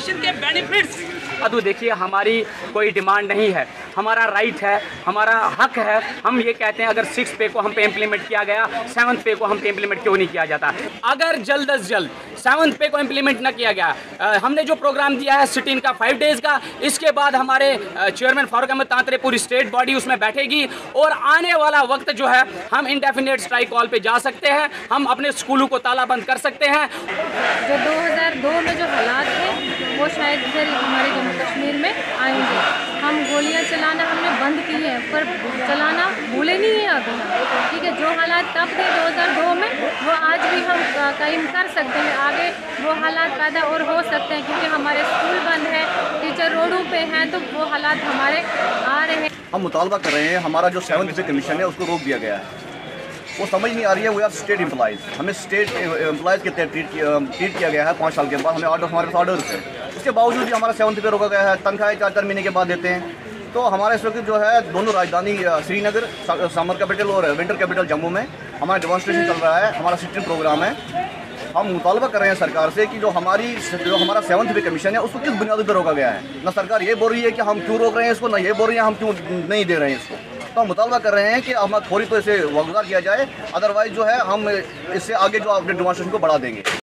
Education के benefits. तो देखिए, हमारी कोई डिमांड नहीं है, हमारा राइट है, हमारा हक है। हम ये कहते हैं अगर 6 पे को हम पे इम्प्लीमेंट किया गया, 7 पे को हम पे इम्प्लीमेंट क्यों नहीं किया जाता? अगर जल्द अज जल्द 7 पे को इम्प्लीमेंट ना किया गया, हमने जो प्रोग्राम दिया है सिट इन का 5 डेज़ का, इसके बाद हमारे चेयरमैन फारूक अहमद तांतरे पूरी स्टेट बॉडी उसमें बैठेगी और आने वाला वक्त जो है हम इंडेफिनेट स्ट्राइक कॉल पे जा सकते हैं, हम अपने स्कूलों को ताला बंद कर सकते हैं। जो 2002 में जो हालात थे वो शायद फिर हमारे जम्मू कश्मीर में आएंगे। हम गोलियां चलाना हमने बंद की है, पर चलाना भूले नहीं है अभी, ठीक है। जो हालात तब थे 2002 में वो आज भी हम कायम कर सकते हैं। आगे वो हालात पैदा और हो सकते हैं क्योंकि हमारे स्कूल बंद हैं, टीचर रोडों पे हैं, तो वो हालात हमारे आ रहे हैं। हम मुतालबा कर रहे हैं, हमारा जो 7th पे कमीशन है उसको रोक दिया गया है। वो समझ नहीं आ रही है, वी आर स्टेट एम्प्लॉइज़, हमें स्टेट एम्प्लॉइज़ के तहत ट्रीट किया गया है 5 साल के बाद। हमें हमारे पास ऑर्डर है, उसके बावजूद भी हमारा 7th पे रोका गया है। तनख्वाहें 4-4 महीने के बाद देते हैं। तो हमारे इस वक्त जो है दोनों राजधानी श्रीनगर समर कैपिटल और विंटर कैपिटल जम्मू में हमारा डेमोन्स्ट्रेशन चल रहा है, हमारा सिटिंग प्रोग्राम है। हम मुतालबा कर रहे हैं सरकार से कि जो हमारा 7th पे कमीशन है उसको किस बुनियाद पर रोका गया है। ना सरकार ये बोल रही है कि हम क्यों रोक रहे हैं इसको, ना ये बोल रही है हम क्यों नहीं दे रहे हैं इसको। तो हम मुतालबा कर रहे हैं कि हम फौरी तो इसे वागुजार किया जाए, अदरवाइज़ जो है हम इससे आगे जो अपने डेमोन्स्ट्रेशन को बढ़ा देंगे।